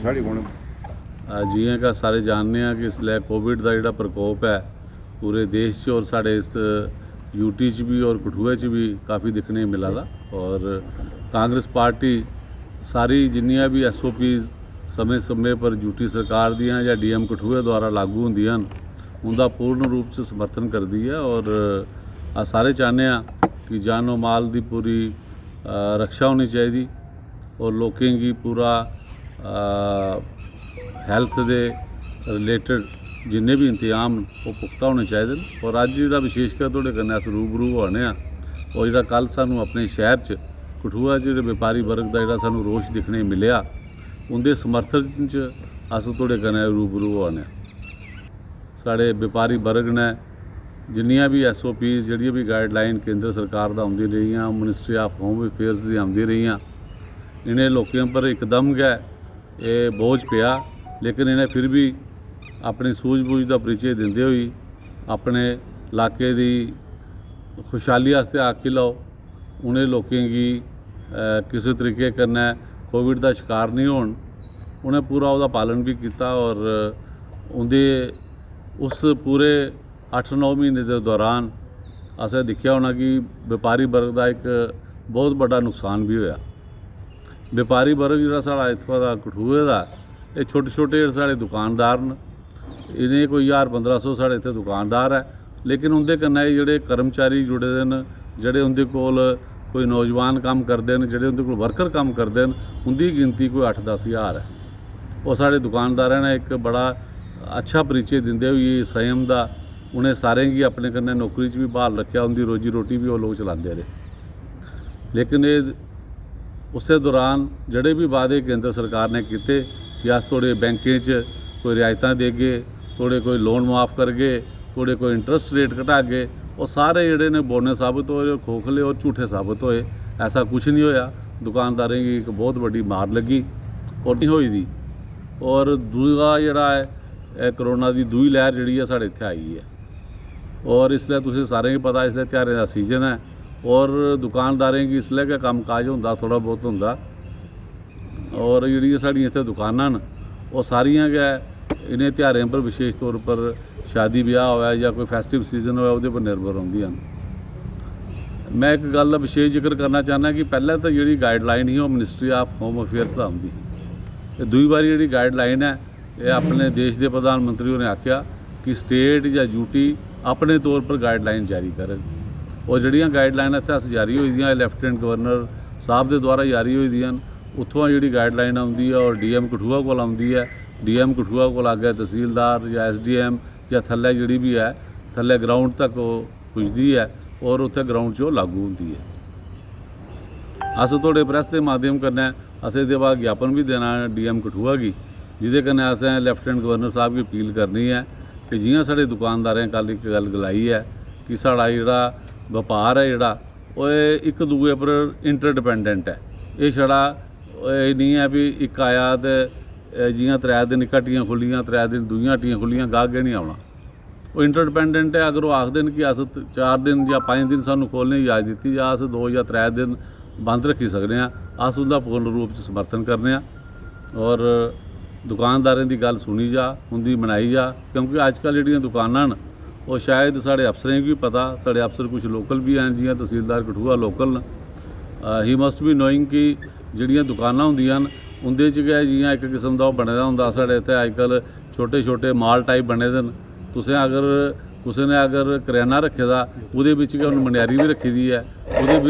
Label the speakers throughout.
Speaker 1: साढ़ी कौन
Speaker 2: जियां कि सारे जानने हैं कि इसलै कोविड का जोड़ा प्रकोप है पूरे देश च और साढ़े इस यूटी च भी और कठुए च भी काफ़ी दिखने मिला था। और कांग्रेस पार्टी सारी जिन्नियां भी SOPs समय समय पर यूटी सरकार दियां या DM कठुए द्वारा लागू होंदियां उनका पूर्ण रूप से समर्थन करती है। और अस सारे चाहते हैं कि जानो माल की पूरी रक्षा होनी चाहिए और लोगों की पूरा हैल्थ के रिलेटेड जिन्ने भी इंतजाम वो पुख्ता होने चाहिए। और अज जो विशेषकर थोड़े कन्नै अस रूबरू होने और जो कल सानू अपने शहर च कठुआ जो व्यापारी वर्ग का जो सानू रोष दिखने मिले उनके समर्थन च अस थोड़े कन्नै रूबरू होने। साढ़े व्यापारी वर्ग ने जिन्नियां भी SOPs जिहड़ियां भी गाइडलाइन केंद्र सरकार दा आउंदी रही, मिनिस्ट्री ऑफ होम अफेयर्स दी आउंदी रही, इन्हें लोगों पर एकदम गै ये बोझ पिया, लेकिन इन्हें फिर भी अपनी सूझबूझ का परिचय देंदे हुए अपने इलाके की खुशहाली वास्ते आखी लो उन्हें लोगों की किसी तरीके कन्नै कोविड का शिकार नहीं होन उन्हें पूरा उसका पालन भी किया। और उनके उस पूरे 8-9 महीने के दौरान असें दिखा होना कि व्यापारी वर्ग का एक बहुत बड़ा नुकसान भी होया। व्यापारी वर्ग जो साढ़ा इत्थों का कठुए का ये छोटे छोटे साढ़े दुकानदार न, इन्हें कोई 1000-1500 साढ़े इत्थे दुकानदार है, लेकिन उनके कन्नै जोड़े कर्मचारी जुड़े दे न, जोड़े उनके कोल कोई नौजवान काम करते हैं, जोड़े उनके कोल वर्कर काम करते हैं, उनकी गिनती कोई 8-10 हज़ार है। और साढ़े दुकानदारों ने एक बड़ा अच्छा परिचय देंदे हुए संयम का उन्हें सारे की अपने कन्नै नौकरी च भी बहाल रखा, उनकी रोजी रोटी भी वो लोग चलाते रहे। लेकिन ये उस दौरान जड़े भी वादे केंद्र सरकार ने किए कि अस थोड़े बैंकें च कोई रियायतां देगे, थोड़े कोई लोन माफ़ करगे, थोड़े कोई इंटरस्ट रेट घटागे, वो सारे जोड़े ने बोने साबित होए और खोखले और झूठे साबित होए। ऐसा कुछ नहीं होया। दुकानदारों की एक बहुत बड़ी मार लगी और नहीं हुई थी। और दूसरा जोड़ा है करोना की दूई लहर जी है साढ़े इत्थे आई है और इसलिए तुझे सारे ही पता इसलिए त्योहारें का सीजन है और दुकानदारें की इसलिए क्या कम काज होंदा थोड़ा बहुत होंदा। और जी साड़ियाँ इत्थे दुकानां न वो सारियां गै इन्हें त्योहारों पर विशेष तौर पर शादी ब्याह होया या कोई फेस्टिव सीजन होया उहदे पर निर्भर होंदियां। मैं एक गल का विशेष जिक्र करना चाहना कि पहले तो जी गाइडलाइन ही वो मिनिस्ट्री ऑफ होम अफेयर्स का आउंदी ही, दूई बारी जी गाइडलाइन है ये अपने देश के प्रधानमंत्री ने आख्या कि स्टेट या यूटी अपने तौर पर गाइडलाइन जारी करें। और जड़ियाँ गाइडलाइन इत्थे अस जारी हुई दियां लैफ्टिनेंट गवर्नर साहब के द्वारा जारी हुई दियां उत्थों जी गाइडलाइन आउंदी है और DM कठुआ कोल आउंदी है। DM कठुआ कोल आगे तहसीलदार या SDM या थल्ले जी भी है थल्ले ग्राउंड तक वो पुजदी है और उत्थे ग्राउंड च लागू होंदी है। अस थोड़े प्रेस के माध्यम कन्नै असें इहदे बाद ज्ञापन भी देना DM कठुआ की जिदे कन्नै असें लैफ्टिनेंट गवर्नर साहब की अपील करनी है कि जियां साढ़े दुकानदारें कल एक गल गलाई है कि साढ़ा जिहड़ा व्यापार है जिहड़ा वो एक दूए पर इंटरडिपेंडेंट है। ये छड़ा नहीं है भी एक आया तो जियां 3 दिन इक हट्टियां खुलियां 3 दिन दूइयां हट्टियां खुलियां गाहक गै नहीं आना। वो इंटरडिपेंडेंट है। अगर वो आखदे कि अस 4 दिन या 5 दिन सानू खोलने की इजाज़त दी या अस 2 या 3 दिन बंद रखी सकते हैं, अस उनका पूर्ण रूप से समर्थन करने। और दुकानदारों की गल सुनी जा उनकी मनाई जा, क्योंकि अजकल जी दुकानां न वो शायद साढ़े अफसरें भी पता, साढ़े अफसर कुछ लोकल भी हैं जियां तहसीलदार कठुआ लोकल न, ही मस्ट बी नोइंग कि जिहड़ियां दुकानां हुंदियां न उंदे च गै जियां एक किस्म का बने दा हुंदा साढ़े इत्थे अजकल छोटे छोटे माल टाइप बने दे न। तुसें अगर कुसै ने अगर करियाना रखे दा उहदे बिच गै उन्हें मनियारी भी रखी दी है,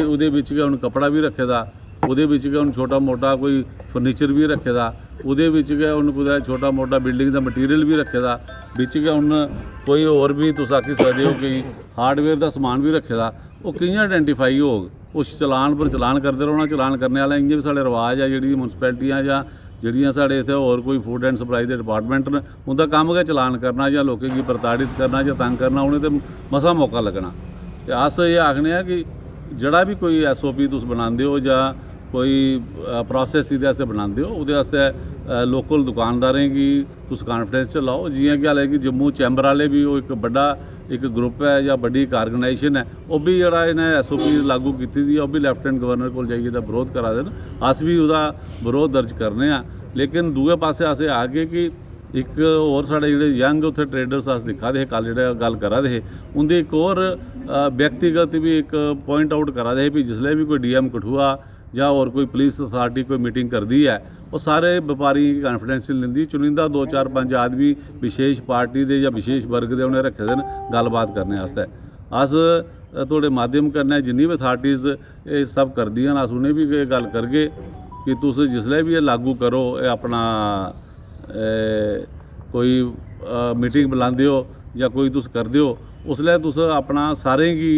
Speaker 2: उहदे बिच गै उन्हें कपड़ा भी रखे दा, उहदे बिच गै उन्हें छोटा मोटा कोई फर्नीचर भी रखे दा, उहदे बिच गै उन्हें कुदै छोटा मोटा बिल्डिंग का मटीरियल भी रखे दा, बिच गै उन्हें कोई होर भी तुस आखी सकदे हो कि हार्डवेयर का समान भी रखे दा। वो कि'यां आइडेंटिफाई होग? उस चलान पर चलान करते रौहना। चलान करने वाला इ'यां भी साढ़े रवाज है जी मुनसिपैलिटियां या जिहड़ियां साढ़े इत्थे होर कोई फूड एंड सप्लाई के डिपार्टमेंट न उनका कम गै चलान करना या लोगों की प्रताड़ित करना या तंग करना, उन्हें तो मसा मौका लगना। ते अस ये आखने कि जड़ा भी कोई SOP तुस बनांदे हो या कोई प्रोसैस इहदे आस्तै बनांदे हो उहदे आस्तै लोकल दुकानदारें की तुस कॉन्फिडेंस च लाओ। जियां कि हालांकि जम्मू चैंबर वाले भी वो एक बड़ा एक ग्रुप है या बड़ी एक आर्गेनाइजेशन है, वो भी जरा इन्हें SOP लागू की दी है, वो भी लैफ्टिनेंट गवर्नर को जाइए विरोध करा देन। अस भी उसका विरोध दर्ज करने लेकिन दूए पासे अस आ गए कि एक होर साढ़े जिहड़े यंग उत्थे ट्रेडर्स अस दिक्खा दे हे, कल जिहड़े गल करा दे हे उं'दी एक होर व्यक्तिगत भी एक पॉइंट आउट करा दे हे भी जिसलै भी कोई डीएम कठुआ ਜਾਂ होर कोई पुलिस अथॉरिटी कोई मीटिंग करती है वो सारे व्यापारी कॉन्फिडेंशियल लैंदी, चुनिंदा 2-4-5 आदमी विशेष पार्टी के या विशेष वर्ग के उन्हें रखे दे गलबात करने आस्ते। अस थोड़े माध्यम करने जिन्नी भी अथॉरिटीज़ ये सब करदियां अस उन्हें भी ये गल करगे कि तुस जिसलै भी ये लागू करो ये अपना कोई मीटिंग बुलांदे हो या कोई तुस करदे हो उसलै तुस अपना सारें गी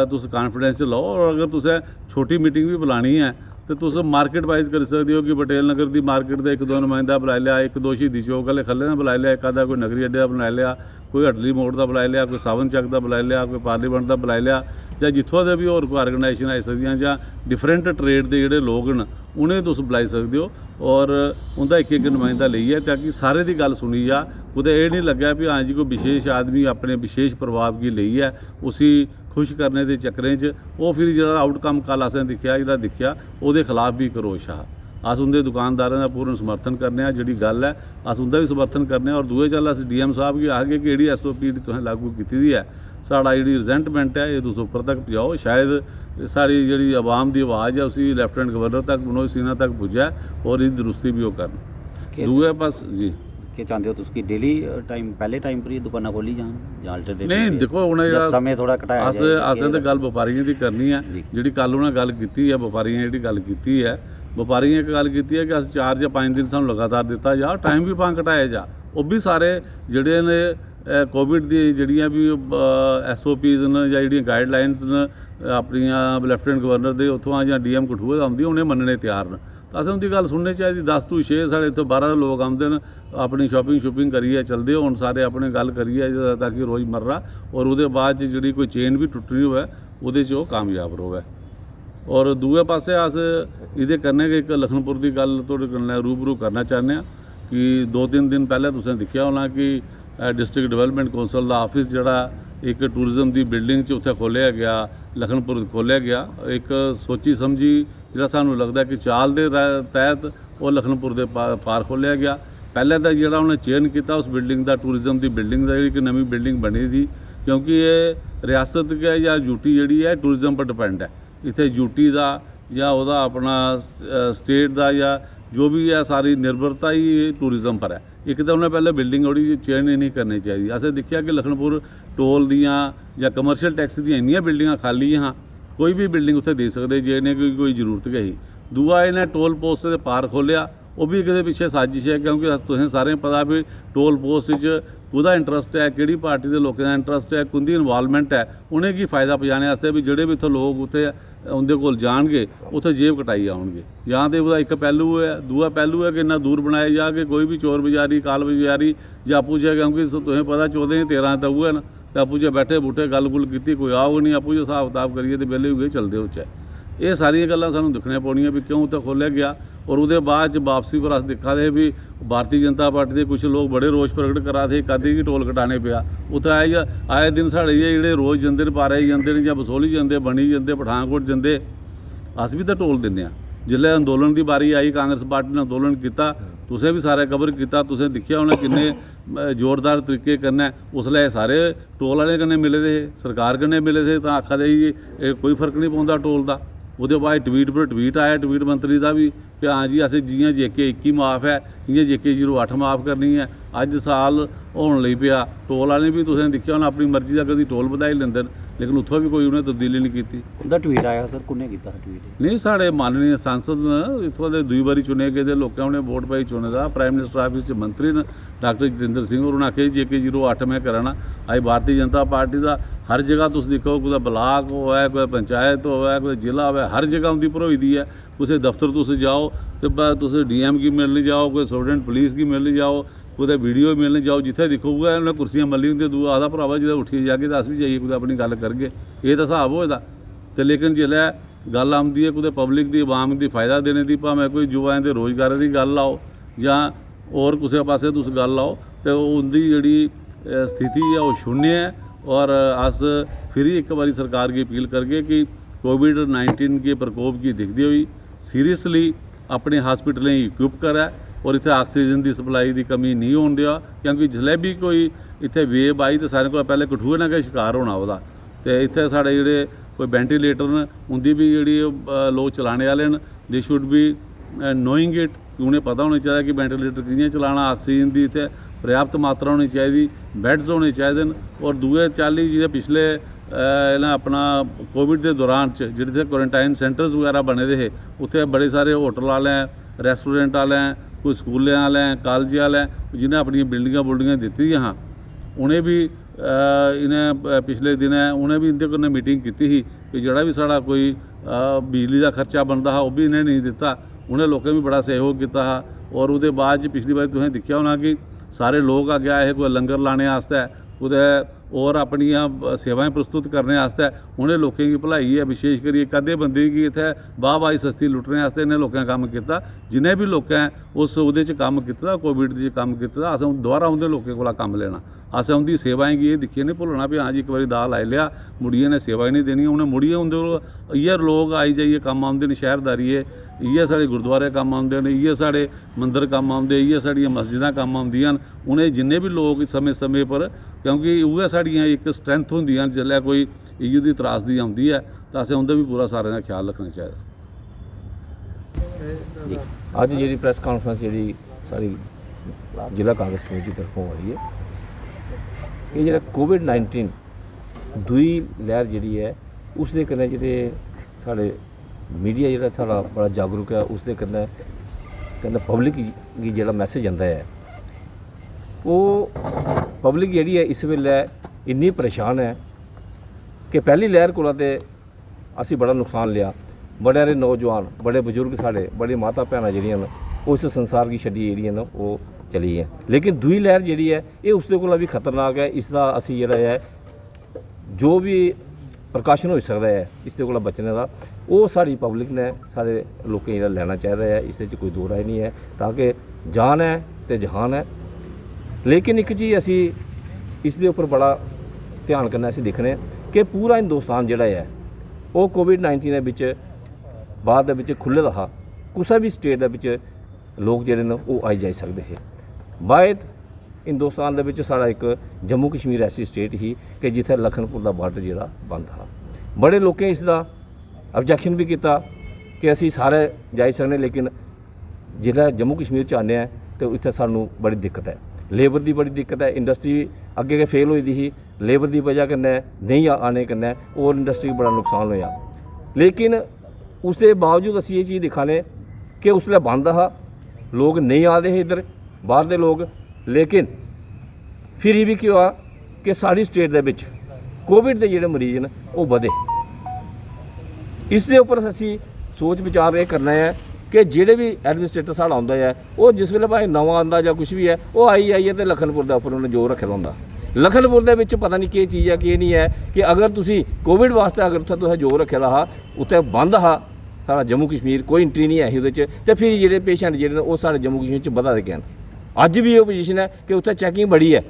Speaker 2: तुस कॉन्फिडेंस लो, और अगर तुसें छोटी मीटिंग भी बुलानी है तो तुस मार्केट वाइज करी सकते हो कि पटेल नगर की मार्केट के 1-2 नुमाइंदा बुलाई लिया, 1-2 शहीदी चौक वाले खल्ले का बुलाई लिया, एक आधा कोई नगरी अड्डे का बुलाई लिया, कोई हटली मोड़ का बुलाई लिया, कोई सावन चक का बुलाई लिया, कोई पार्लीमेंट का बुलाई लिया, या जितों के भी होर कोई ऑर्गेनाइजेशन आई सकदियां या डिफरेंट ट्रेड के जिहड़े लोग न उन्हें तुस बुलाई सकते हो, और उनका एक नुमाइंदा लेइए ताकि सारे की गल सुनी जा। कुतै ये नहीं लग्या भी हाँ जी कोई विशेष आदमी अपने विशेष प्रभाव की लेइए उसी खुश करने के चक्करें च वो फिर जो आउटकम कल असें दिखा वो खिलाफ भी करोश आ। अस उनके दुकानदारों का पूर्ण समर्थन करने जी गल है अस उनका भी समर्थन करने, और दूए चल अस डीएम साहब गी आखगे कि जी SOP तुसें लागू की है, साड़ा जी रिजेंटमेंट है ये तुस उपर तक पजाओ, शायद साड़ी जी आवाम की आवाज़ है उसी लैफ्टिनेंट गवर्नर तक मनोज सिन्हा तक पुज्जा और इसकी दुरुस्ती भी वो करन। दूए पास जी
Speaker 1: क्या चाहते हो तुस कि डेली टाइम पहले टाइम पर ही दुकानां खोली जान जां अल्टरनेटिव
Speaker 2: नहीं देखो हुण
Speaker 1: समय थोड़ा घटाया
Speaker 2: असें तो गल व्यापारियों की करनी है जी कल उन्हें गल की है, व्यापारियों जी गल की है, व्यापारियों एक गल की है कि अस 4 या 5 दिन सानूं लगातार दिता जा, टाइम भी भां घटाया जा, वो भी सारे जिहड़े ने कोविड दी जिहड़ियां भी SOPs न या जिहड़ियां गाइडलाइनस न अपनियां लैफ्टिनेंट गवर्नर दे उत्थों या डीएम कठुए दा आउंदियां उन्हें मनने तैयार न, तो असें उनकी गल सुननी चाहिए। 10 to 6 साढ़े इत्थों 12 लोग आते हैं अपनी शॉपिंग करिए चलते हो सारे अपने गल करिए ताकि रोज़मर्रा और वो बाद जी कोई चेन भी टुटनी होवे वो कामयाब रहे। और दूए पासे अस ये करने एक लखनपुर की गल तुहाडे कन्नै रूबरू करना चाहते हैं कि 2-3 दिन पहले तुसें दिखा होना कि डिस्ट्रिक्ट डिवेलपमेंट कौंसल का ऑफिस जड़ा एक टूरिज्म की बिल्डिंग च उत्थे खोलिया गया, लखनपुर खोलिया गया, एक सोची समझी जिहड़ा सानूं लगदा कि चाल दे तहत वो लखनपुर के पार खोलिया गया। पहले तो जिहड़ा उन्हें चेंज किया उस बिल्डिंग का टूरिज्म की बिल्डिंग का एक नवी बिल्डिंग बनी थी, क्योंकि ये रियासत के या यूटी जी है टूरिज्म पर डिपेंड है, इत्थे यूटी का या वह अपना स्टेट का या जो भी है सारी निर्भरता ही टूरिज्म पर है। एक तो उन्हें पहले बिल्डिंग थोड़ी चेंज नहीं करनी चाहिए। असें देखा कि लखनपुर टोल दियाँ या कमर्शियल टैक्स दी इन्नियां बिल्डिंगां खाली हाँ, कोई भी बिल्डिंग उत्थे दे सकते जे इन्हें कोई जरूरत गई। दूआ इन्हें टोल पोस्ट के पार खोलिया, वो भी एक पिछे साजिश है, क्योंकि तुसें सारें पता भी टोल पोस्ट कुदा इंटरस्ट है, किहड़ी पार्टी के लोगों का इंटरस्ट है, कुंदी इनवॉल्वमेंट है, उन्हें फायदा पजाने वास्ते भी जोड़े भी इत्थों लोग उत्थे उनके कोल जाणगे उत्थे जेब कटाई आउणगे। जां ते उसदा एक पहलू है, दूआ पहलू है कि इन्ना दूर बनाया जा कि कोई भी चोर बजारी काल बजारी जां आपूं च, क्योंकि तुसें पता 14-13 तो उ'ऐ न ते आपूं च बैठे बूठे गल गुल की कोई आओ नहीं, आपूं च हिसाब किताब करिए तो बेल्ले हुए चलते उच्चे। ये सारियां गल्लां सानूं दिक्खनियां पौणियां भी क्यों उत्थे खोलिया गया। और उसदे बाद वापसी पर अस दिक्खा दे भी भारतीय जनता पार्टी के कुछ लोग बड़े रोष प्रगट करा थे कदी की टोल कटाने पिया उत्थे आए दिन साढ़े जेह्ड़े रोज़ जंदे न पारे जंदे न जां बसोली जंदे बनी जंदे पठानकोट जंदे अस भी तो टोल दिन्ने आं। जिसलै अंदोलन की बारी आई कांग्रेस पार्टी ने अंदोलन किया तुसें भी सारे कवर किया, तुसें दिक्खिया उन्हें किन्ने जोरदार तरीके कन्नै उसलै सारे टोल वाले कन्नै मिले दे हे, सरकार कन्नै मिले थे, तां आखा दे जी कोई फर्क नहीं पौंदा टोल का। वो बाद ट्वीट पर ट्वीट आया ट्वीट मंत्री का भी कि हाँ जी असें जियां JK 21 माफ़ है इयां JK 08 माफ़ करनी है। अज साल होने लगी पिया, टोल वाले भी तुसें दिक्खिया उन्हें अपनी मर्जी का कभी टोल बधाई लेंदे न, लेकिन उत्थों भी कोई उन्हें तब्दीली नहीं की।
Speaker 1: उनका ट्वीट आया सर, कुन्ने कीता ट्वीट?
Speaker 2: नहीं साढ़े माननीय सांसद न इत्थों के 2 बारी चुने गए लोगों उन्हें वोट पाई चुने का, प्राइम मिनिस्टर ऑफिस मंत्री न डॉक्टर जितेंद्र सिंह और उन्हें आखे JK 08 मैं कराना। अज भारतीय जनता पार्टी का हर जगह तुम देखो कोई ब्लाक होवे कोई पंचायत होवे कोई जिला होवे हर जगह उनकी भरोई दी है। किसी दफ्तर तुम जाओ तो DM की मिलने जाओ, कोई सुपरडेंट पुलिस की मिलने जाओ, कुछ वीडियो मिलने जाओ, जिथे दिक्खो उन्हें कुर्सियां मल्ली होंगे। दूआ आखदा भरावा जो उठी जाके तो अस भी जाइए कुछ अपनी गल करगे, ये तो हिसाब होएदा। तो लेकिन जिसलै गल आती है कुछ पब्लिक की आवाम की फायदा देने की, भावें कोई युवाओं के रोज़गार की गल लाओ जां होर किसी पासे तुस गल लाओ, तो उनकी जिहड़ी स्थिति है वो शून्य है। और अस फिर एक बारी सरकार की अपील करगे कि कोविड-19 के प्रकोप की दिखती हुई सीरियसली अपने हॉस्पिटलें इक्विप करै, और इत्थे आक्सीजन की सप्लाई की कमी नहीं होण दिया, क्योंकि जिसलै भी कोई इत्थे वेव आई तो सारे को पहले कठुए ना गै शिकार होना ओहदा। तो इत्थे साढ़े जिहड़े कोई वेंटीलेटर न उनकी भी जिहड़ी लोग चलाने वाले न, they should be knowing it, उन्हें पता होना चाहिए कि वेंटीलेटर कि'यां चलाना, आक्सीजन की इत्थे पर्याप्त मात्रा होनी चाहिए, बैड्स होने चाहिए। और दूए चाली जिहड़े पिछले ना अपना कोविड के दौरान जिहड़े क्वारंटाइन सेंटर्स वगैरह बने दे हे, उत्थे बड़े सारे होटल वाले हैं, रेस्टोरेंट वाले हैं, कोई स्कूलें वाले हैं, कॉलेज वाले हैं, जिन्हें अपनी बिल्डिंगां दित्ती हाँ, उन्हें भी इन्हें पिछले दिन उन्हें भी इंदे कन्नै मीटिंग की ही कि जोड़ा भी साड़ा कोई बिजली का खर्चा बनता हा वह भी इन्हें नहीं दिता, उन्हें लोगों भी बड़ा सहयोग किया हा। और उसके बाद पिछली बार तुसें दिखा होना कि सारे लोग अगे आए कोई लंगर लाने वास्ते, कुदै और अपनियां सेवाएं प्रस्तुत करने वास्ते, उन्हें लोगों की भलाई है विशेष करिए कदे बंदे की इत्थे वाह वाही सस्ती लुटने वास्ते इन्हें लोगों कम किया, जिन्हें भी लोगों उस उहदे च कम किया कोविड च कम किया, असें दोबारा उन्हें लोगों को कम लेना, असें उनकी सेवाएं गी ये दिक्खिए नहीं भुलना भी हाँ जी एक बार दाल लाई लिया मुड़िए ने सेवा ही नहीं देनी, उन्हें मुड़िए उन्हें इ'यै लोग आई जाइए कम आउंदे न, शहरदारी है इ'यै साढ़े गुरुद्वारे कम आउंदे न, इ'यै साढ़े मंदिर कम आउंदे, इ'यै साढ़ियां मस्जिदां कम आउंदियां न, उन्हें जिन्ने भी लोग समय समय पर, क्योंकि उ'यै साढ़ियां एक स्ट्रेंथ होंदियां जिसलै कोई इ'यै दी त्रासदी आउंदी है तो असें उं'दा भी पूरा सारें दा ख्याल रखना चाहिए।
Speaker 3: अज जी प्रैस कॉन्फ्रेंस जी साड़ी जिला कांग्रेस कमेटी तरफों हो रही है कि जो कोविड-19 दूई लहर जी है उसके कन्नै जेह्ड़े साढ़े मीडिया जो साढ़ा बड़ा जागरूक है, उसके कन्नै पब्लिक गी जेह्ड़ा मैसेज आंदा है वो पब्लिक जी है इस वेले इन्नी परेशान है कि पहली लहर कोला ते असी बड़ा नुकसान लिया, बड़े सारे नौजवान बड़े बजुर्ग साढ़े बड़े माता भैनां जिहड़ियां न उस संसार की छड्डी जिहड़ियां न वो चली है, लेकिन दूई लहर जिहड़ी है ये उसदे कोला भी खतरनाक है। इसका असी जेह्ड़ा है जो भी प्रकाशन हो सकता है इसदे कोला बचने का वो साड़ी पब्लिक ने सारे लोकें जेह्ड़ा लैना चाहिए है, इस कोई दो राय नहीं है, ताकि जान है तो जहान है। लेकिन एक चीज़ असी इसके उपर बड़ा ध्यान करना असी दिखने कि पूरा हिंदुस्तान जिहड़ा है वो कोविड-19 के बिच बाद दे बिच खुले दा हा, कुसै भी स्टेट दे बिच लोग जिहड़े न वो आई जाई सकदे हे। बायद हिंदुस्तान दे विच साढ़ा एक जम्मू कश्मीर ऐसी स्टेट ही कि जिथे लखनपुर का बार्डर जिहड़ा बंद था, बड़े लोगों इसका ऑब्जैक्शन भी किया कि असी सारे जाई सकने, लेकिन जिसलै जम्मू कश्मीर च आने तो इत्थे सानू बड़ी दिक्कत है, लेबर की बड़ी दिक्कत है, इंडस्ट्री अगे फेल हुई दी ही, लेबर की वजह कन्नै नहीं आने कन्नै और इंडस्ट्री बड़ा नुकसान होया। लेकिन उसके बावजूद असी ये चीज़ दिखाने कि उसलै बंद हा, लोग नहीं आते हे इधर बाहर दे लोग, लेकिन फिर भी क्या हुआ कि साड़ी स्टेट दे विच कोविड के जिहड़े मरीज न वो बधे। इसके उपर असी सोच विचार ये करना है कि जिहड़े भी एडमिनिस्ट्रेटर साढ़ा आउंदा है वो जिस वेले भाई नवां आंदा जां कुछ भी है वो आइए तो लखनपुर के उपर उन्हें जोर रखे दा हुंदा। लखनपुर के विच पता नहीं केह् चीज़ है केह् नहीं है कि अगर तुसी कोविड वास्ते अगर उत्थे तुसें जोर रखे दा हा, उत्थे बंद हा साढ़ा जम्मू कश्मीर, कोई एंट्री नहीं है ही उहदे च, ते फिर जेह्ड़े पेशेंट जेह्ड़े वो साढ़े जम्मू कश्मीर च बधा दे गए। अज भी वो पोजीशन है कि उत्थे चैकिंग बड़ी है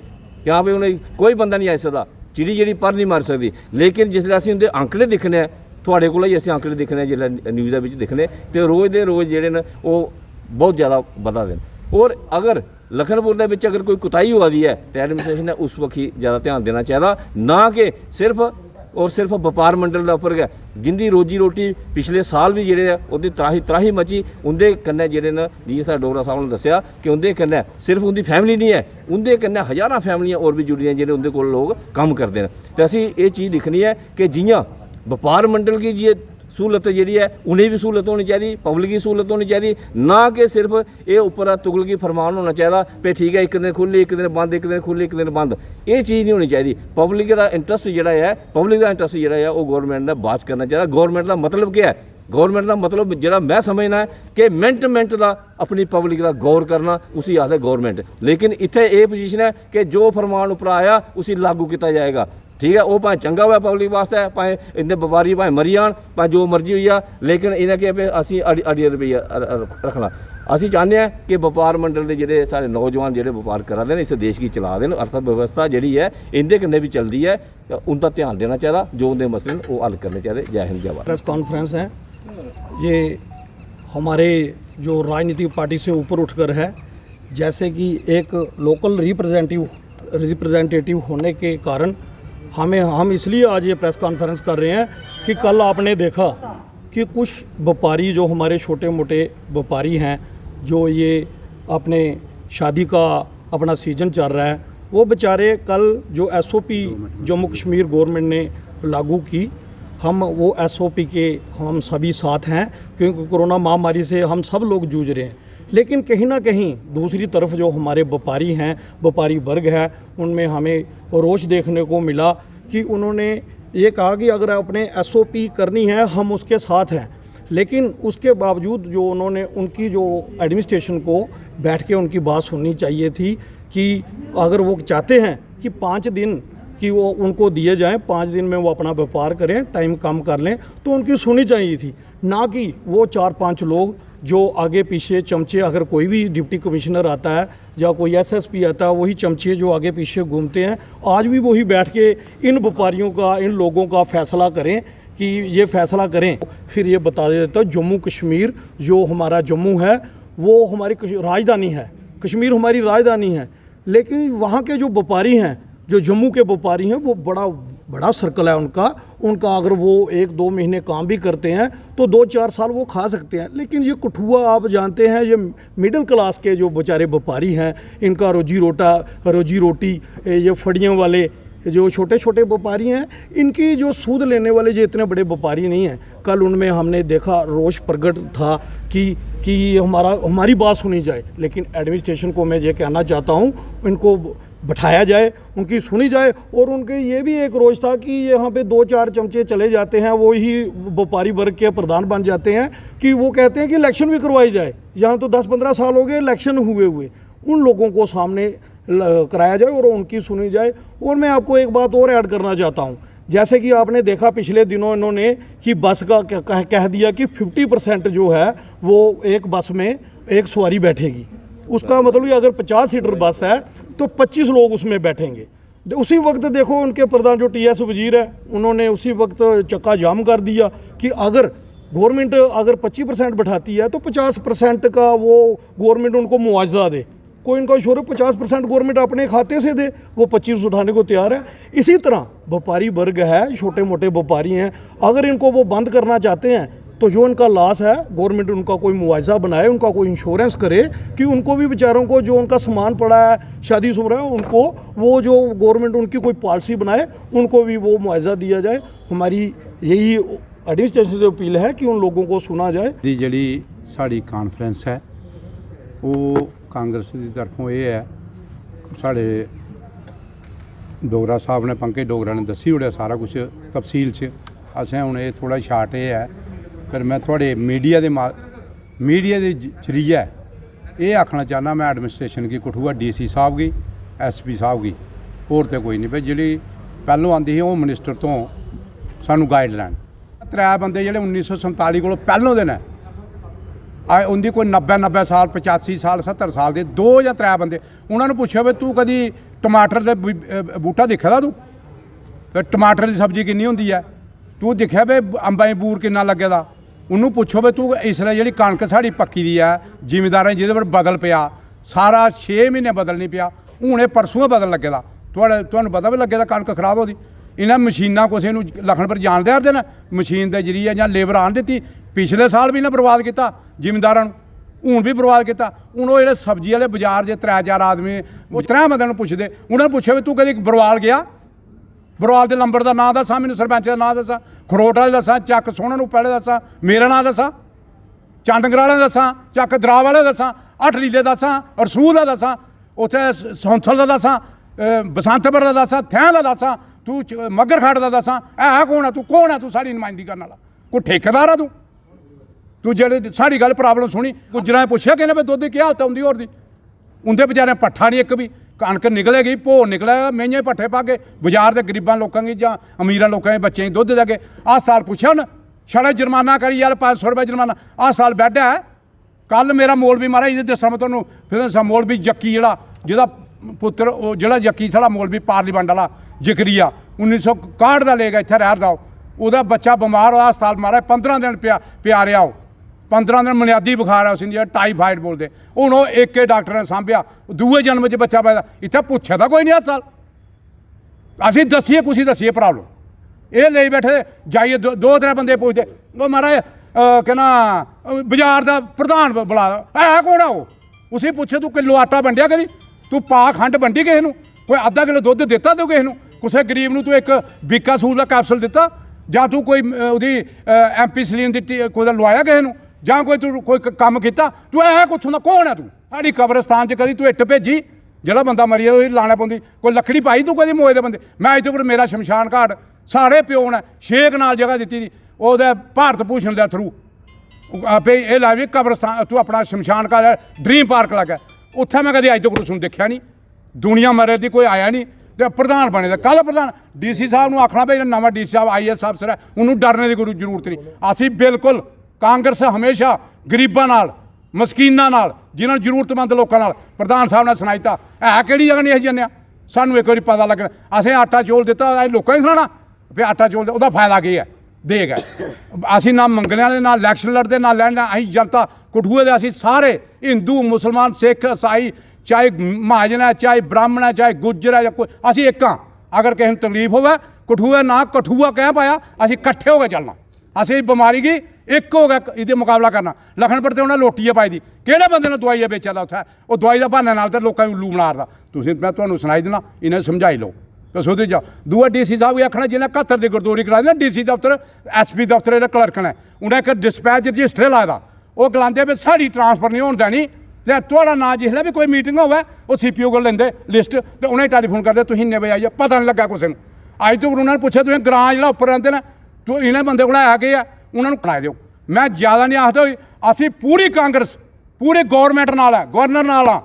Speaker 3: कि हाँ भाई उन्हें कोई बंदा नहीं आई सकता, चिड़ी जी पर नहीं मार सकती, लेकिन जिसलै असीं उंदे आंकड़े दिक्खने थोड़े को असीं आंकड़े दिक्खने जिसलै न्यूज़ दे विच दिक्खने तो रोज़ दे रोज़ जेह्ड़े न वो बहुत ज़्यादा बधा दे। और अगर लखनपुर दे विच अगर कोई कुताही होआ दी है तो एडमिनिस्ट्रेशन ने उस वक्त ही ज़्यादा ध्यान देना चाहिए, ना कि सिर्फ और सिर्फ व्यापार मंडल के उपर गै, जिंदी रोजी रोटी पिछले साल भी जेह्ड़े ओह्दी त्राही मची, उंदे कन्नै जेह्ड़े न जी साढ़े डोगरा साहब ने दस्सेआ कि उंदे कन्नै सिर्फ उंदी फैमिली नहीं है, उंदे कन्नै हज़ारां फैमिलियां होर भी जुड़ियां जेह्ड़े उंदे कोल लोग कम्म करदे न। ते असीं एह् चीज़ दिक्खनी है कि जियां व्यापार मंडल की जी सहूलत जी है उन्हें भी सहूलत होनी चाहिए, पब्लिक की सहूलत होनी चाहिए, ना कि सिर्फ ये उपर तुगलकी फरमान होना चाहिए भाई ठीक है एक दिन खुली एक दिन बंद, एक दिन खुली एक दिन बंद, ये चीज़ नहीं होनी चाहिए। पब्लिक का इंटरस्ट जोड़ा है, पब्लिक का इंटरस्ट जोड़ा है वो गौरमेंट ने बात करना चाहिए। गौरमेंट का मतलब क्या है? गौरमेंट का मतलब जोड़ा मैं समझना है कि मिनट का अपनी पब्लिक का गौर करना उसी आखदे गौरमेंट, लेकिन इत्थे ये पोजीशन है कि जो फरमान उपर आया उसी लागू किया जाएगा। ठीक है, वो भावें चंगा हुआ पब्लिक वास्ते, भावें इन्ने व्यापारी भावें मरी जान, भावें जो मर्जी होई जा, लेकिन इन्हें क्या असीं अड़ी रुपया रखना। असीं चाहते हैं कि व्यापार मंडल के जोड़े सारे नौजवान जोड़े व्यापार करा दे इस देश की चला देन, अर्थव्यवस्था जी है इंदे कन्नै भी चलती है, उनका ध्यान देना चाहिए, जो उनके मसले वो हल करने चाहिए। जय हिंद जय भारत।
Speaker 4: प्रेस कॉन्फ्रेंस है ये हमारे जो राजनीतिक पार्टी से ऊपर उठकर है, जैसे कि एक लोकल रिप्रेजेंटेटिव होने के कारण हम इसलिए आज ये प्रेस कॉन्फ्रेंस कर रहे हैं कि कल आपने देखा कि कुछ व्यापारी जो हमारे छोटे मोटे व्यापारी हैं, जो ये अपने शादी का अपना सीज़न चल रहा है, वो बेचारे कल जो SOP जम्मू कश्मीर गवर्नमेंट ने लागू की, हम वो SOP के हम सभी साथ हैं, क्योंकि कोरोना महामारी से हम सब लोग जूझ रहे हैं। लेकिन कहीं ना कहीं दूसरी तरफ जो हमारे व्यापारी हैं, व्यापारी वर्ग है, उनमें हमें रोष देखने को मिला कि उन्होंने ये कहा कि अगर अपने SOP करनी है हम उसके साथ हैं, लेकिन उसके बावजूद जो उन्होंने उनकी जो एडमिनिस्ट्रेशन को बैठ के उनकी बात सुननी चाहिए थी कि अगर वो चाहते हैं कि 5 दिन कि वो उनको दिए जाएं, 5 दिन में वो अपना व्यापार करें, टाइम कम कर लें, तो उनकी सुनी चाहिए थी, ना कि वो 4-5 लोग जो आगे पीछे चमचे, अगर कोई भी डिप्टी कमिश्नर आता है या कोई SSP आता है, वही चमचे जो आगे पीछे घूमते हैं, आज भी वही बैठ के इन व्यापारियों का, इन लोगों का फैसला करें कि ये फैसला करें। फिर ये बता देता हूँ, जम्मू कश्मीर जो हमारा जम्मू है वो हमारी राजधानी है, कश्मीर हमारी राजधानी है, लेकिन वहाँ के जो व्यापारी हैं, जो जम्मू के व्यापारी हैं, वो बड़ा सर्कल है उनका अगर वो 1-2 महीने काम भी करते हैं तो 2-4 साल वो खा सकते हैं। लेकिन ये कठुआ आप जानते हैं, ये मिडिल क्लास के जो बेचारे व्यापारी हैं, इनका रोजी रोटी ये फड़ियों वाले जो छोटे छोटे व्यापारी हैं, इनकी जो सूद लेने वाले जो इतने बड़े व्यापारी नहीं हैं। कल उनमें हमने देखा रोष प्रकट था कि हमारी बात सुनी जाए, लेकिन एडमिनिस्ट्रेशन को मैं ये कहना चाहता हूँ, इनको बैठाया जाए, उनकी सुनी जाए। और उनके ये भी एक रोज था कि यहाँ पे 2-4 चमचे चले जाते हैं, वो ही व्यापारी वर्ग के प्रधान बन जाते हैं, कि वो कहते हैं कि इलेक्शन भी करवाई जाए। यहाँ तो 10-15 साल हो गए इलेक्शन हुए, उन लोगों को सामने कराया जाए और उनकी सुनी जाए। और मैं आपको एक बात और ऐड करना चाहता हूँ, जैसे कि आपने देखा पिछले दिनों इन्होंने कि बस का कह दिया कि 50% जो है वो एक बस में एक सवारी बैठेगी। उसका मतलब ये अगर 50 सीटर बस है तो 25 लोग उसमें बैठेंगे। उसी वक्त देखो उनके प्रधान जो TS वजीर है, उन्होंने उसी वक्त चक्का जाम कर दिया कि अगर गवर्नमेंट अगर 25% बैठाती है तो 50% का वो गवर्नमेंट उनको मुआवजा दे। कोई इनका इशोर 50% गवर्नमेंट अपने खाते से दे, वो 25 उठाने को तैयार है। इसी तरह व्यापारी वर्ग है, छोटे मोटे व्यापारी हैं, अगर इनको वो बंद करना चाहते हैं तो जो उनका लॉस है गवर्नमेंट उनका कोई मुआवजा बनाए, उनका कोई इंश्योरेंस करे कि उनको भी बेचारों को जो उनका सामान पड़ा है, शादी शुदा है, उनको वो जो गवर्नमेंट उनकी कोई पॉलिसी बनाए, उनको भी वो मुआवजा दिया जाए। हमारी यही एडमिनिस्ट्रेशन से अपील है कि उन लोगों को सुना जाए।
Speaker 5: जी साड़ी कॉन्फ्रेंस है वो कांग्रेस की तरफों ये है, साढ़े डोगरा साहब ने, पंकज डोगरा ने दसी उड़िया सारा कुछ तफसील च। असें हुण ये थोड़ा शार्ट ये है, फिर मैं थोड़े मीडिया के जरिए ये आखना चाहना, मैं एडमिनिस्ट्रेशन की कठुआ DC साहब की, SP साहब की, होर तो कोई नहीं भाई, जी पहलों आती ही होम मिनिस्टर तो सानू गाइडलाइन 3 बंदे जो 1947 को पहलों दे ने उनकी कोई 90 साल 85 साल 70 साल के 2 या 3 बंदे, उन्होंने पूछा भी तू कभी टमाटर का बूटा दिखे दा, तू फिर टमाटर की सब्जी किन्नी होंदी है, तू दिखा भी अंबा बूर किन्ना लगे दा, उन्होंने पूछो भी तू इसलिए जी कणक साड़ी पक्की दी है जिमीदारें जिहदे पर बदल पिया सारा 6 महीने बदल नहीं पिया, हूँ ये परसों बदल लगे दा, तुहानूं पता भी लगे दा कणक खराब होती। इन्हें मशीनां किसी नूं लखन पर जान दिया देना, मशीन के जरिए या लेबर आन दी, पिछले साल भी इन्हें बर्बाद किया जिमीदारां नूं, हूँ भी बर्बाद किया। हूँ वो जो सब्जी वाले बाजार जे 3-4 आदमी वो 3 बंदे पुछदे, उन्होंने पूछे भी तू कभी बरवाल गया, बरवाल के लंबर का नाम दसा, मैनू सरपंच का नाम दसा, खरोट वाले दसा, चक सोहना पहले दसा, मेरा नाम दसा, चंडगढ़ वाले दसा, चक दरा वाले दसा, हटलीले दसा, रसूल का दसा, उत्थे सौंथल का दसा, बसंतपुर का दसा, थैं का दसा, तू मगर खड़ का दसा, है कौन है तू, कौन है तू साड़ी नुमाइंदगी करने वाला, कोई ठेकेदार है तू जेह्ड़ी साड़ी गल प्रॉब्लम सुनी, गुज्जरां पुछया कि भाई दुद्ध की हालत आउंदी होर दी, उंदे बेचारे पट्ठा नहीं एक भी, कणक निकलेगी, भो निकलेगा, मेहियां पट्ठे पा के बाजार के गरीबां लोगों की या अमीरां लोगों के बच्चें दुद्ध दे के अस्पताल पुछया उन्हें, छड़ा जुर्माना करी यार 500 रुपये जुर्माना, अस्पताल बैड है। कल मेरा मौलवी महाराज ये दसा मैं तुहानूं फिर मौलवी जक्की जिहदा पुत्र जिहड़ा जक्की साढ़ा मौलवी पार्लीमेंट वाला जिक्रिया 1961 का ले गया इत्थे रह दा, ਉਹਦਾ बच्चा बीमार होया अस्पताल महाराज 15 दिन पिया रहा, 15 दिन बुनियादी बुखार है उस इंडिया टाईफाइड बोलते हूँ वो एक डॉक्टर ने सांभिया दूए जन्म च बच्चा पैदा इत्थे पुच्छे तो कोई नहीं हस्पताल असीं दस्सिए कुछ दस्सिए प्रॉब्लम ये ले बैठे जाइए दो त्रै बंदे पुछदे वो महाराज कहना बाजार का प्रधान बुला है कौन है वो उसी पूछे तू किलो आटा वंडिया कदी तू पा खंड वंडी किसी नूं कोई अद्धा किलो दुद्ध दिता तू किसी नूं किसी गरीब नूं तू एक बीकासूर का कैप्सूल दिता जां तू कोई उहदी एम्पीसिलिन दी कोई लवाया किसी नूं जां कोई काम किया तू है कुछ ना कौन है तू साड़ी कब्रस्तान च कदी तू इट्ट भेजी ਜਿਹੜਾ ਬੰਦਾ ਮਰੀ ਉਹ ਲਾਣਾ ਪਾਉਂਦੀ ਕੋਈ ਲੱਕੜੀ ਪਾਈ ਤੂੰ ਕਦੀ ਮੋਏ ਦੇ ਬੰਦੇ ਮੈਂ ਅੱਜ ਤੱਕ ਮੇਰਾ ਸ਼ਮਸ਼ਾਨ ਘਾਟ ਸਾਰੇ ਪਿਓ ਨੇ 6 ਕਨਾਲ ਜਗ੍ਹਾ ਦਿੱਤੀ ਦੀ ਉਹਦੇ ਭਾਰਤ ਭੂਸ਼ਣ ਦੇ ਥਰੂ ਆਪੇ ਇਹ ਲਾ ਵੀ ਕਬਰਸਤਾਨ ਤੂੰ ਆਪਣਾ ਸ਼ਮਸ਼ਾਨ ਘਾਟ ਡ੍ਰੀਮ ਪਾਰਕ ਲੱਗਾ ਉੱਥੇ ਮੈਂ ਕਦੀ ਅੱਜ ਤੱਕ ਉਸ ਨੂੰ ਦੇਖਿਆ ਨਹੀਂ ਦੁਨੀਆ ਮਰੇ ਦੀ ਕੋਈ ਆਇਆ ਨਹੀਂ ਤੇ ਪ੍ਰਧਾਨ ਬਣੇ ਦਾ ਕੱਲ੍ਹ ਪ੍ਰਧਾਨ ਡੀਸੀ ਸਾਹਿਬ ਨੂੰ ਆਖਣਾ ਪਈ ਨਵਾਂ ਡੀਸੀ ਸਾਹਿਬ IAS ਅਫਸਰ ਹੈ ਉਹਨੂੰ ਡਰਨੇ ਦੀ ਕੋਈ ਜ਼ਰੂਰਤ ਨਹੀਂ ਅਸੀਂ ਬਿਲਕੁਲ ਕਾਂਗਰਸ ਹਮੇਸ਼ਾ ਗਰੀਬਾਂ ਨਾਲ ਮਸਕੀਨਾਂ ਨਾਲ ਜਿਨ੍ਹਾਂ ਨੂੰ ਜ਼ਰੂਰਤਮੰਦ ਲੋਕਾਂ ਨਾਲ ਪ੍ਰਧਾਨ ਸਾਹਿਬ ਨੇ ਸੁਣਾਈਤਾ ਹੈ ਕਿਹੜੀ ਜਗ੍ਹਾ ਨਹੀਂ ਅਸੀਂ ਜਾਂਦੇ ਸਾਨੂੰ ਇੱਕ ਵਾਰੀ ਪਤਾ ਲੱਗਣਾ ਅਸੀਂ ਆਟਾ ਚੋਲ ਦਿੱਤਾ ਅਸੀਂ ਲੋਕਾਂ ਹੀ ਸੁਣਾਉਣਾ ਵੀ ਆਟਾ ਚੋਲ ਉਹਦਾ ਫਾਇਦਾ ਕੀ ਹੈ ਦੇਗਾ ਅਸੀਂ ਨਾ ਮੰਗਣੇ ਵਾਲੇ ਨਾ ਇਲੈਕਸ਼ਨ ਲੜਦੇ ਨਾ ਲੈਣ ਅਸੀਂ ਜਨਤਾ ਕਠੂਏ ਦੇ ਅਸੀਂ ਸਾਰੇ ਹਿੰਦੂ ਮੁਸਲਮਾਨ ਸਿੱਖ ਈਸਾਈ ਚਾਹੇ ਮਹਾਜਨ ਹੈ ਚਾਹੇ ਬ੍ਰਾਹਮਣ ਹੈ ਚਾਹੇ ਗੁੱਜਰ ਹੈ ਜਾਂ ਕੋਈ ਅਸੀਂ ਇੱਕ ਹਾਂ ਅਗਰ ਕਿਸੇ ਨੂੰ ਤਕਲੀਫ ਹੋਵੇ ਕਠੂਆ ਨਾ ਕਠੂਆ ਕਹਿ ਪਾਇਆ ਅਸੀਂ ਇਕੱਠੇ ਹੋ ਕੇ ਚੱਲਣਾ ਅਸੀਂ ਬਿਮਾਰੀ ਕੀ ਇੱਕ ਹੋ ਗਿਆ ਇਹਦੇ ਮੁਕਾਬਲਾ ਕਰਨਾ ਲਖਨਪੁਰ ਤੇ ਉਹਨਾਂ ਲੋਟੀ ਪਾਈ ਦੀ ਕਿਹੜੇ ਬੰਦੇ ਨੇ ਦਵਾਈ ਵੇਚਿਆ ਲਾ ਉੱਥੇ ਉਹ ਦਵਾਈ ਦਾ ਬਹਾਨੇ ਨਾਲ ਤੇ ਲੋਕਾਂ ਨੂੰ ਉੱਲੂ ਬਣਾਰਦਾ ਤੁਸੀਂ ਮੈਂ ਤੁਹਾਨੂੰ ਸੁਣਾਈ ਦੇਣਾ ਇਹਨੇ ਸਮਝਾਈ ਲਓ ਤੇ ਸੁਧਰ ਜਾ ਦੂਆ ਡੀਸੀ ਸਾਹਿਬ ਵੀ ਆਖਣਾ ਜਿਹਨੇ 71 ਦੀ ਗਰਦੌਰੀ ਕਰਾ ਦੇਣਾ ਡੀਸੀ ਦਫ਼ਤਰ SP ਦਫ਼ਤਰ ਦੇ ਕਲਰਕ ਨੇ ਉਹਨੇ ਇੱਕ ਡਿਸਪੈਚ ਰਜਿਸਟਰ ਲਾਇਆ ਉਹ ਗਲਾਂਦੇ ਵੀ ਸਾਡੀ ਟਰਾਂਸਫਰ ਨਹੀਂ ਹੋਣ ਦੇਣੀ ਤੇ ਤੁਹਾਡਾ ਨਾਂ ਜਿਸਲੇ ਵੀ ਕੋਈ ਮੀਟਿੰਗ ਹੋਵੇ ਉਹ CPO ਕੋਲ ਲੈਂਦੇ ਲਿਸਟ ਤੇ ਉਹਨੇ ਟੈਲੀਫੋਨ ਕਰਦੇ ਤੁਸੀਂ ਇੰਨੇ ਵਜੇ ਆਈਏ ਪਤਾ ਨਹੀਂ ਲੱਗਾ ਕਿਸੇ ਨੂੰ ਅੱਜ ਤੱਕ ਉਹਨਾਂ ਨੇ ਪੁੱਛਿਆ ਤੁਸੀਂ ਗ੍ਰਾਂ ਜਿਹੜਾ ਉੱਪਰ ਰਹਿੰਦੇ ਨੇ ਤੂੰ ਇਹਨੇ ਬੰਦੇ ਕੋਲ ਆ ਕੇ ਆ ਉਹਨਾਂ ਨੂੰ ਕਰਾ ਦਿਓ ਮੈਂ ਜ਼ਿਆਦਾ ਨਹੀਂ ਆਖਦਾ ਅਸੀਂ ਪੂਰੀ ਕਾਂਗਰਸ ਪੂਰੇ ਗੌਰਮੈਂਟ ਨਾਲ ਹੈ ਗਵਰਨਰ ਨਾਲ ਆ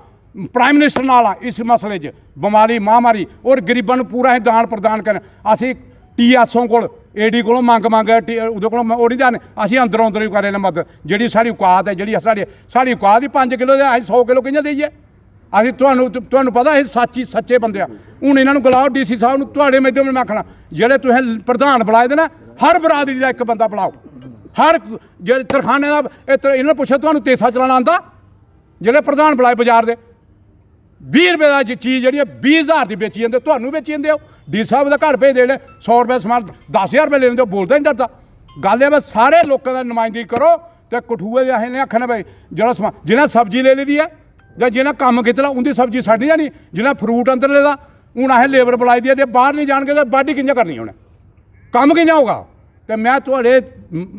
Speaker 5: ਪ੍ਰਾਈਮ ਮਿਨਿਸਟਰ ਨਾਲ ਆ ਇਸ ਮਸਲੇ 'ਚ ਬਿਮਾਰੀ ਮਹਾਮਾਰੀ ਔਰ ਗਰੀਬਾਂ ਨੂੰ ਪੂਰਾ ਹੀ ਦਾਨ ਪ੍ਰਦਾਨ ਕਰਨ ਅਸੀਂ TSO ਕੋਲ AD ਕੋਲੋਂ ਮੰਗ ਉਹਦੇ ਕੋਲੋਂ ਉਹ ਨਹੀਂ ਜਾਣੇ ਅਸੀਂ ਅੰਦਰੋਂ ਅੰਦਰ ਹੀ ਕਰੇ ਨੇ ਮਦਦ ਜਿਹੜੀ ਸਾਡੀ ਔਕਾਤ ਹੈ ਜਿਹੜੀ ਸਾਡੀ ਔਕਾਤ ਹੀ 5 ਕਿਲੋ ਦੇ ਅਸੀਂ 100 ਕਿਲੋ ਕਿੰਨੇ ਦੇਈਏ ਅਸੀਂ ਤੁਹਾਨੂੰ ਪਤਾ ਇਹ ਸੱਚੇ ਬੰਦੇ ਆ ਹੁਣ ਇਹਨਾਂ ਨੂੰ ਬੁਲਾਓ DC ਸਾਹਿਬ ਨੂੰ ਤੁਹਾਡੇ ਮਾਧਿਅਮ ਨਾਲ ਮੈਂ ਆਖਣਾ ਜਿਹੜੇ ਤੁਸੀਂ ਪ੍ਰਧਾਨ ਬੁਲਾਏ ਦੇ ਨਾ ਹਰ ਬਰਾਦਰੀ ਦਾ ਇੱਕ ਬੰਦਾ ਬੁਲਾਓ ਹਰ ਜਿਹੜੇ ਤਰਖਾਨੇ ਦਾ ਇਹਨਾਂ ਨੂੰ ਪੁੱਛੋ ਤੁਹਾਨੂੰ ਤੇਸਾ ਚਲਾਉਣਾ ਆਉਂਦਾ ਜਿਹੜੇ ਪ੍ਰਧਾਨ ਬੁਲਾਏ ਬਾਜ਼ਾਰ ਦੇ 20 ਰੁਪਏ ਦਾ ਚੀਜ਼ ਜਿਹੜੀ 20,000 ਦੀ ਵੇਚੀ ਜਾਂਦੇ ਤੁਹਾਨੂੰ ਵੇਚੀ ਜਾਂਦੇ ਹੋ ਡੀ ਸਾਹਿਬ ਦਾ ਘਰ ਭੇਜ ਦੇਣੇ 100 ਰੁਪਏ ਸਮਾਨ 10,000 ਰੁਪਏ ਲੈਂਦੇ ਬੋਲਦਾ ਨਹੀਂ ਡਰਦਾ ਗੱਲ ਇਹ ਬਸ ਸਾਰੇ ਲੋਕਾਂ ਦਾ ਨੁਮਾਇੰਦਗੀ ਕਰੋ ਤੇ ਕਠੂਏ ਦੇ ਅਸੀਂ ਆਖਣਾ ਬਈ ਜਿਹੜਾ ਸਮਾਨ ਜਿਹਨਾਂ ਸਬਜ਼ੀ ਲੈ ਲਈ ਦੀ ਹੈ ਜਾਂ ਜਿਹਨਾਂ ਕੰਮ ਕੀਤਾ ਉਹਦੀ ਸਬਜ਼ੀ ਸਾਡੀ ਜਾਣੀ ਜਿਹਨਾਂ ਫਰੂਟ ਅੰਦਰ ਲੈਦਾ ਹੁਣ ਇਹ ਲੇਬਰ ਬੁਲਾਈ ਦੀ ਹੈ ਤੇ ਬਾਹਰ ਨਹੀਂ ਜਾਣਗੇ ਤਾਂ ਬਾਡੀ ਕਿੰਨਾ ਕਰਨੀ ਉਹਨੇ ਕੰਮ ਕਿੰਨਾ ਹੋਗਾ तो मैं थोड़े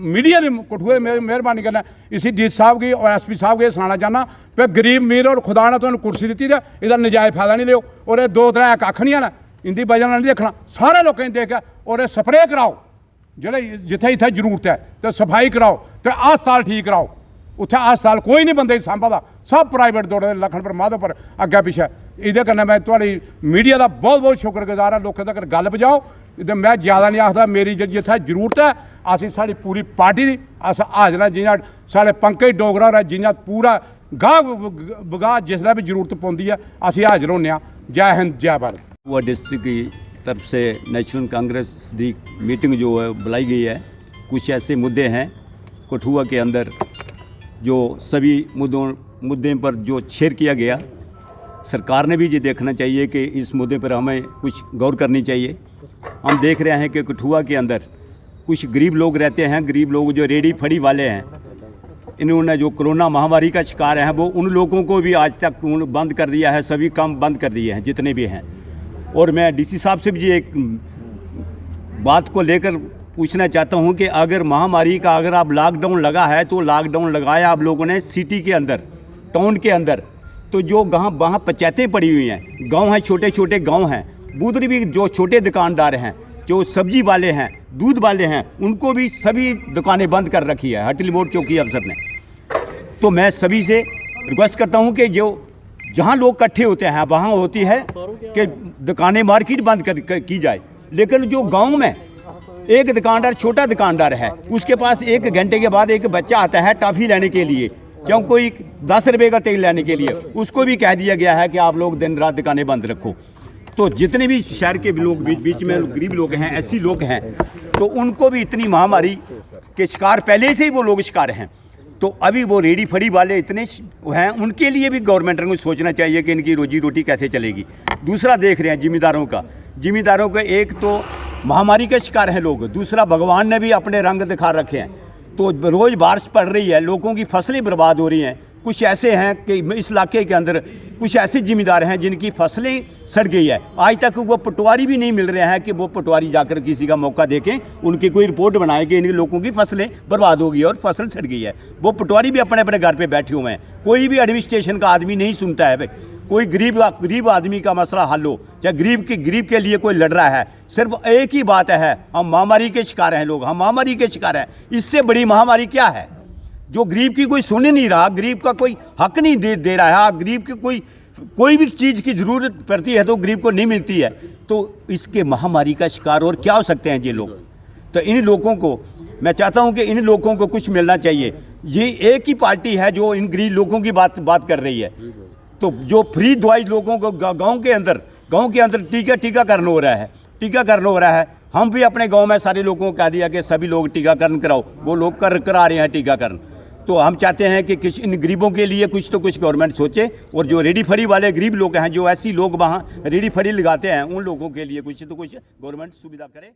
Speaker 5: मीडिया ने कठुए मेहरबानी करना इसी डी साहब की और SP साहब के सुनाना चाहना कि गरीब मीर और खुदा ने तुहानू कुर्सी दी है इसका नजायज़ फायदा नहीं लियो और ये 2-3 कख नहीं है इनकी वजह नहीं देखना सारे लोगों ने देखा और स्प्रे कराओ जो जिथे इतने जरूरत है तो सफाई कराओ तो अस्पताल ठीक कराओ उत्थे अस्पताल कोई नहीं बंदे सांभदा सब प्राइवेट दौड़े लखनपुर माधोपुर अग्गे पिछे इहदे कन्नै मैं तुहाडी मीडिया का बहुत बहुत शुक्रगुजार हाँ लोगों तक गल पहुँचाओ तो मैं ज़्यादा नहीं आखदा मेरी जिथे जरूरत है असी साड़ी पूरी पार्टी की अस हाजर जियां साढ़े पंकज डोगरा है जियां पूरा गाह बगाह जिसलै भी जरूरत पौंदी है असी हाजिर होने जय हिंद जय भारत।
Speaker 6: वो डिस्ट्रिक्ट की तरफ से नेशनल कांग्रेस की मीटिंग जो है बुलाई गई है कुछ ऐसे मुद्दे हैं कठुआ के अंदर जो सभी मुद्दे पर जो शेयर किया गया सरकार ने भी ये देखना चाहिए कि इस मुद्दे पर हमें कुछ गौर करनी चाहिए। हम देख रहे हैं कि कठुआ के अंदर कुछ गरीब लोग रहते हैं गरीब लोग जो रेडी फड़ी वाले हैं इन्होंने जो कोरोना महामारी का शिकार हैं वो उन लोगों को भी आज तक बंद कर दिया है सभी काम बंद कर दिए हैं जितने भी हैं। और मैं DC साहब से भी एक बात को लेकर पूछना चाहता हूं कि अगर महामारी का अगर आप लॉकडाउन लगा है तो लॉकडाउन लगाया आप लोगों ने सिटी के अंदर टाउन के अंदर तो जो वहाँ पंचायतें पड़ी हुई हैं गांव हैं छोटे छोटे गांव हैं दूसरी भी जो छोटे दुकानदार हैं जो सब्जी वाले हैं दूध वाले हैं उनको भी सभी दुकानें बंद कर रखी है हटिल मोड़ चौकी अफसर ने। तो मैं सभी से रिक्वेस्ट करता हूँ कि जो जहाँ लोग इकट्ठे होते हैं वहाँ होती है कि दुकानें मार्केट बंद की जाए लेकिन जो गाँव में एक दुकानदार छोटा दुकानदार है उसके पास 1 घंटे के बाद एक बच्चा आता है टॉफ़ी लेने के लिए चाहे कोई 10 रुपये का तेल लेने के लिए उसको भी कह दिया गया है कि आप लोग दिन रात दुकानें बंद रखो। तो जितने भी शहर के लोग बीच में गरीब लोग हैं ऐसी लोग हैं तो उनको भी इतनी महामारी के शिकार पहले से ही वो लोग शिकार हैं। तो अभी वो रेडी फड़ी वाले इतने हैं, उनके लिए भी गवर्नमेंट को सोचना चाहिए कि इनकी रोजी रोटी कैसे चलेगी। दूसरा देख रहे हैं जिम्मेदारों का एक तो महामारी का शिकार हैं लोग, दूसरा भगवान ने भी अपने रंग दिखा रखे हैं। तो रोज़ बारिश पड़ रही है, लोगों की फसलें बर्बाद हो रही हैं। कुछ ऐसे हैं कि इस इलाके के अंदर कुछ ऐसे ज़िम्मेदार हैं जिनकी फसलें सड़ गई है, आज तक वो पटवारी भी नहीं मिल रहे हैं कि वो पटवारी जाकर किसी का मौका देखें, उनकी कोई रिपोर्ट बनाए कि इन लोगों की फसलें बर्बाद हो गई है और फसल सड़ गई है। वो पटवारी भी अपने अपने घर पे बैठे हुए हैं, कोई भी एडमिनिस्ट्रेशन का आदमी नहीं सुनता है। भाई कोई गरीब आदमी का मसला हल हो, चाहे गरीब के लिए कोई लड़ रहा है, सिर्फ एक ही बात है, हम महामारी के शिकार हैं लोग, हम महामारी के शिकार हैं। इससे बड़ी महामारी क्या है जो गरीब की कोई सुन ही नहीं रहा, गरीब का कोई हक नहीं दे रहा है। गरीब की कोई भी चीज़ की ज़रूरत पड़ती है तो गरीब को नहीं मिलती है, तो इसके महामारी का शिकार और क्या हो सकते हैं ये लोग। तो इन लोगों को मैं चाहता हूं कि इन लोगों को कुछ मिलना चाहिए। ये एक ही पार्टी है जो इन गरीब लोगों की बात कर रही है। तो जो फ्री दवाई लोगों को गांव के अंदर टीकाकरण हो रहा है, हम भी अपने गांव में सारे लोगों को कह दिया कि सभी लोग टीकाकरण कराओ, वो लोग करा रहे हैं टीकाकरण। तो हम चाहते हैं कि इन गरीबों के लिए कुछ तो कुछ गवर्नमेंट सोचे, और जो रेडी फड़ी वाले गरीब लोग हैं, जो ऐसी लोग वहाँ रेडी फड़ी लगाते हैं, उन लोगों के लिए कुछ तो कुछ गवर्नमेंट सुविधा करे।